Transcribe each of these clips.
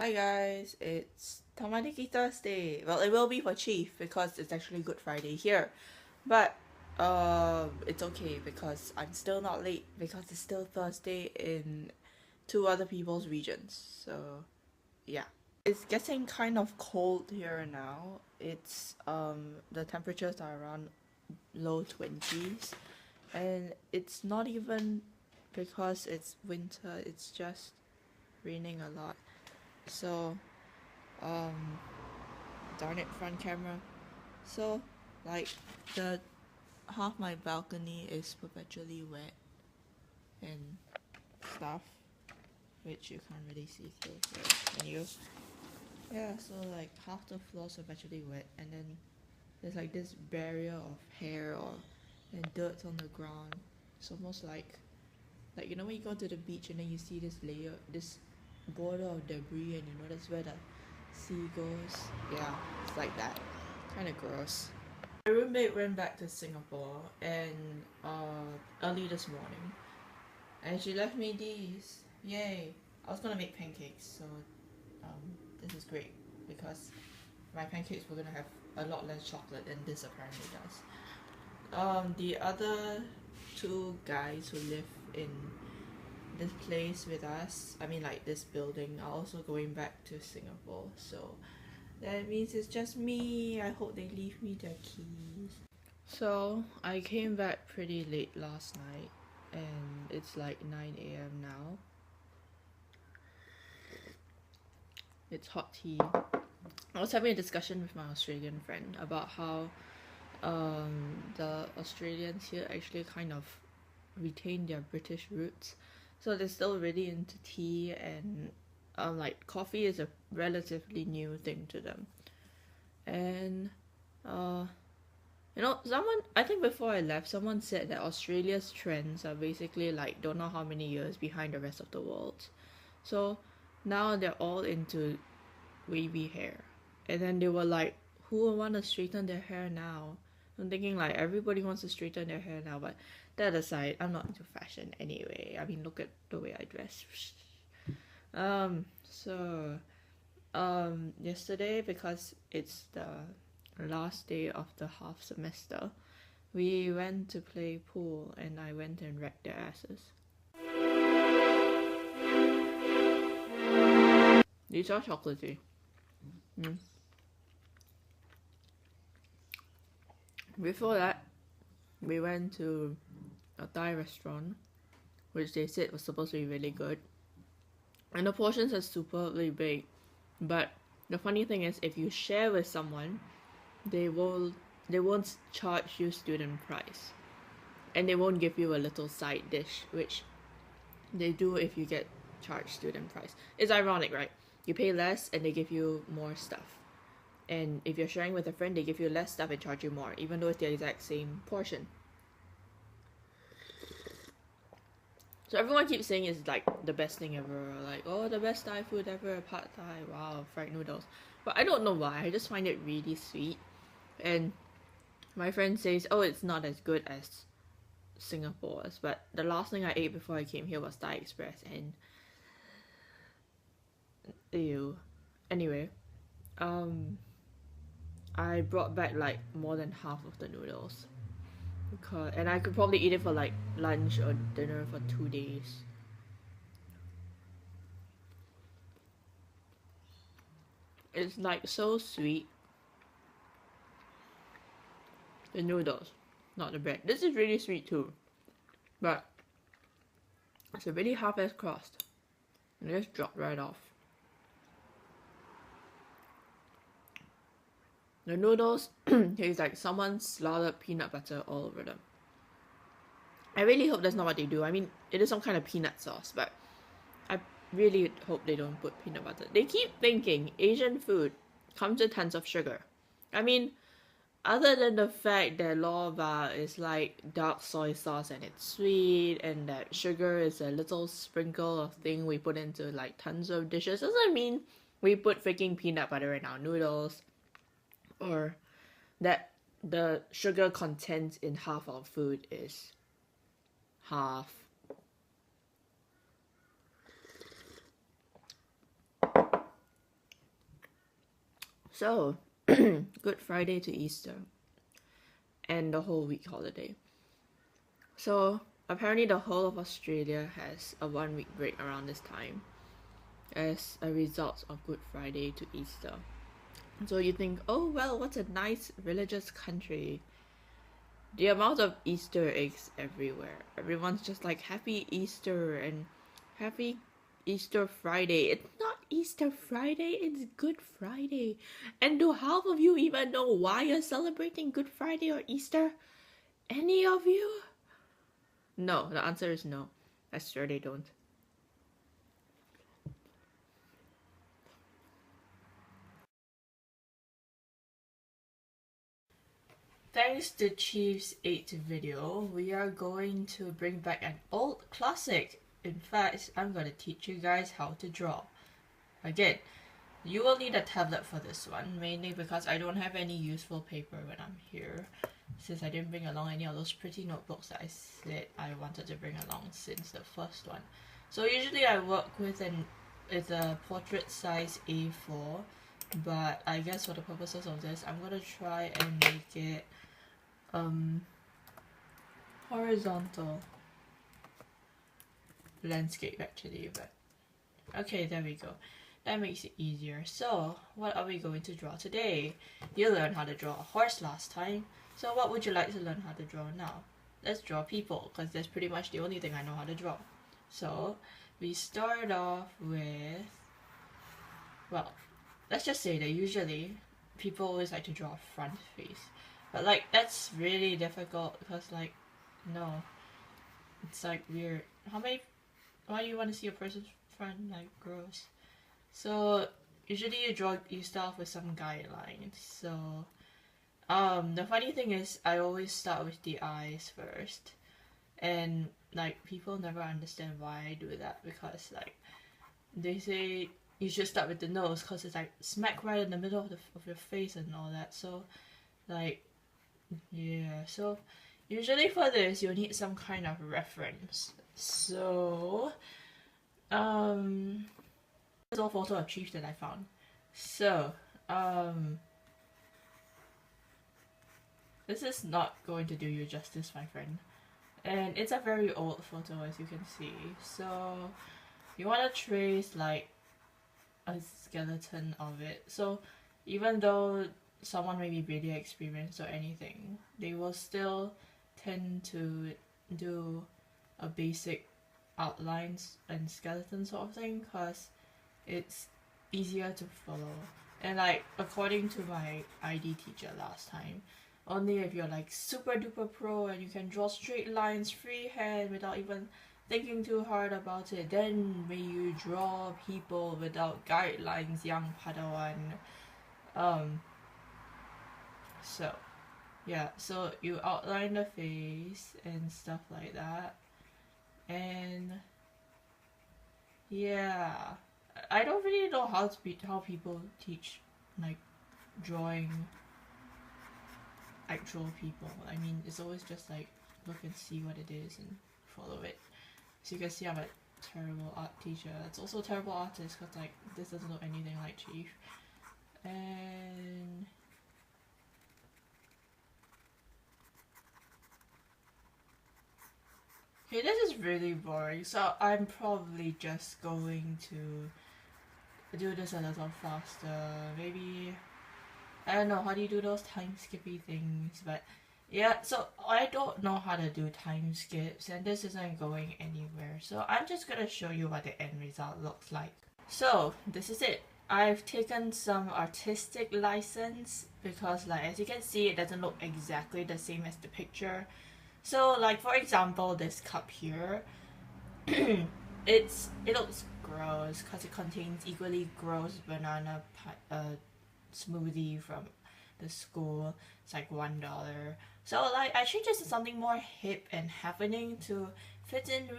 Hi guys, it's Tamanegi Thursday. Well, it will be for Chief because it's actually Good Friday here. But it's okay because I'm still not late because it's still Thursday in two other people's regions. So yeah. It's getting kind of cold here now. It's the temperatures are around low 20s, and it's not even because it's winter, it's just raining a lot. So um darn it, front camera. So like the half my balcony is perpetually wet and stuff, which you can't really see through here. Yeah, so like half the floor's perpetually wet, and then there's like this barrier of hair or and dirt on the ground. It's almost like you know when you go to the beach and then you see this layer, this border of debris, and you know that's where the sea goes. Yeah, it's like that. Kind of gross. My roommate went back to Singapore and early this morning, and she left me these. Yay! I was gonna make pancakes, so this is great because my pancakes were gonna have a lot less chocolate than this apparently does. The other two guys who live in this place with us, I mean like this building, are also going back to Singapore, so that means it's just me. I hope they leave me their keys. So I came back pretty late last night and it's like 9 a.m. now. It's hot tea. I was having a discussion with my Australian friend about how the Australians here actually kind of retain their British roots. So they're still really into tea, and like coffee is a relatively new thing to them. And someone, I think before I left, someone said that Australia's trends are basically like don't know how many years behind the rest of the world. So now they're all into wavy hair. And then they were like, who would want to straighten their hair now? I'm thinking like everybody wants to straighten their hair now, but that aside, I'm not into fashion anyway. I mean, look at the way I dress. So yesterday, because it's the last day of the half semester, we went to play pool and I went and wrecked their asses. These are chocolatey. Before that, we went to a Thai restaurant, which they said was supposed to be really good. And the portions are superbly big. But the funny thing is, if you share with someone, they won't charge you student price. And they won't give you a little side dish, which they do if you get charged student price. It's ironic, right? You pay less and they give you more stuff. And if you're sharing with a friend, they give you less stuff and charge you more, even though it's the exact same portion. So everyone keeps saying it's like the best thing ever, like, oh, the best Thai food ever, pad Thai, wow, fried noodles. But I don't know why, I just find it really sweet. And my friend says, oh, it's not as good as Singapore's, but the last thing I ate before I came here was Thai Express, and ew. Anyway, I brought back like more than half of the noodles. And I could probably eat it for like lunch or dinner for 2 days. It's like so sweet. The noodles, not the bread. This is really sweet too, but it's a really half-ass crust. And it just dropped right off. The noodles taste like someone slathered peanut butter all over them. I really hope that's not what they do. I mean, it is some kind of peanut sauce, but I really hope they don't put peanut butter. They keep thinking Asian food comes with tons of sugar. I mean, other than the fact that lava is like dark soy sauce and it's sweet, and that sugar is a little sprinkle of thing we put into like tons of dishes, doesn't mean we put freaking peanut butter in our noodles, or that the sugar content in half our food is half. So, Good Friday to Easter and the whole week holiday. So, apparently, the whole of Australia has a 1 week break around this time as a result of Good Friday to Easter. So, you think, oh, well, what's a nice religious country? The amount of Easter eggs everywhere. Everyone's just like, Happy Easter and Happy Easter Friday. It's not Easter Friday, it's Good Friday. And do half of you even know why you're celebrating Good Friday or Easter? Any of you? No, the answer is no. I swear they don't. Thanks to Chief's 8 video, we are going to bring back an old classic. In fact, I'm going to teach you guys how to draw. Again, you will need a tablet for this one, mainly because I don't have any useful paper when I'm here, since I didn't bring along any of those pretty notebooks that I said I wanted to bring along since the first one. So usually I work with it's a portrait size A4, but I guess for the purposes of this, I'm going to try and make it horizontal landscape actually, but okay, there we go. That makes it easier. So, what are we going to draw today? You learned how to draw a horse last time, so what would you like to learn how to draw now? Let's draw people, because that's pretty much the only thing I know how to draw. So, we start off with, well, let's just say that usually people always like to draw a front face. But like, that's really difficult because like, no. It's like weird. Why do you want to see a person's front? Like, gross. So, usually you start off with some guidelines. So, the funny thing is I always start with the eyes first. And like, people never understand why I do that because like, they say you should start with the nose because it's like smack right in the middle of your face and all that. So, like, yeah, so usually for this you'll need some kind of reference. So this is a photo of Chief that I found. So this is not going to do you justice, my friend, and it's a very old photo as you can see. So you want to trace like a skeleton of it. So even though someone may be really experienced or anything, they will still tend to do a basic outlines and skeleton sort of thing because it's easier to follow. And like, according to my ID teacher last time, only if you're like super duper pro and you can draw straight lines freehand without even thinking too hard about it, then may you draw people without guidelines, young Padawan. So, yeah, so you outline the face and stuff like that. And yeah, I don't really know how people teach like drawing actual people. I mean, it's always just like look and see what it is and follow it. So you can see I'm a terrible art teacher. It's also a terrible artist because like this doesn't look anything like Chief. And okay, this is really boring, so I'm probably just going to do this a little faster. Maybe, I don't know, how do you do those time skippy things? But yeah, so I don't know how to do time skips and this isn't going anywhere. So I'm just gonna show you what the end result looks like. So this is it. I've taken some artistic license because like as you can see it doesn't look exactly the same as the picture. So like for example this cup here, it looks gross because it contains equally gross banana smoothie from the school. It's like $1. So like I changed it to something more hip and happening to fit in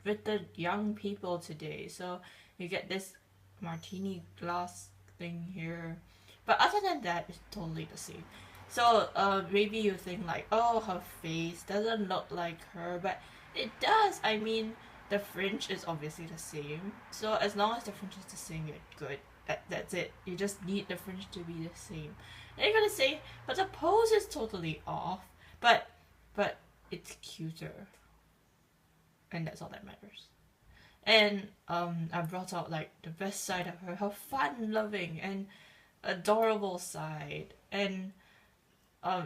with the young people today. So you get this martini glass thing here, but other than that it's totally the same. So maybe you think like, oh, her face doesn't look like her, but it does. I mean, the fringe is obviously the same. So as long as the fringe is the same, you're good. That's it. You just need the fringe to be the same. And you're gonna say, but the pose is totally off. But it's cuter. And that's all that matters. And I brought out like the best side of her fun-loving and adorable side. And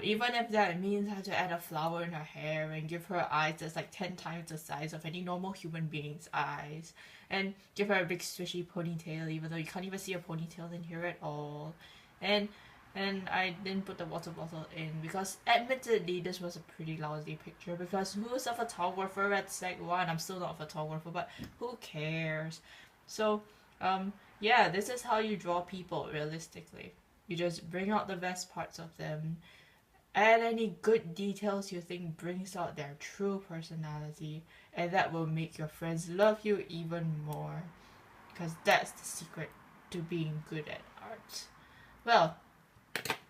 even if that means I have to add a flower in her hair and give her eyes that's like 10 times the size of any normal human being's eyes, and give her a big swishy ponytail even though you can't even see a ponytail in here at all, and I didn't put the water bottle in because admittedly this was a pretty lousy picture because who's a photographer at Sec 1? I'm still not a photographer, but who cares? So yeah, this is how you draw people realistically. You just bring out the best parts of them, add any good details you think brings out their true personality, and that will make your friends love you even more. Because that's the secret to being good at art. Well,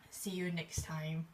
see you next time.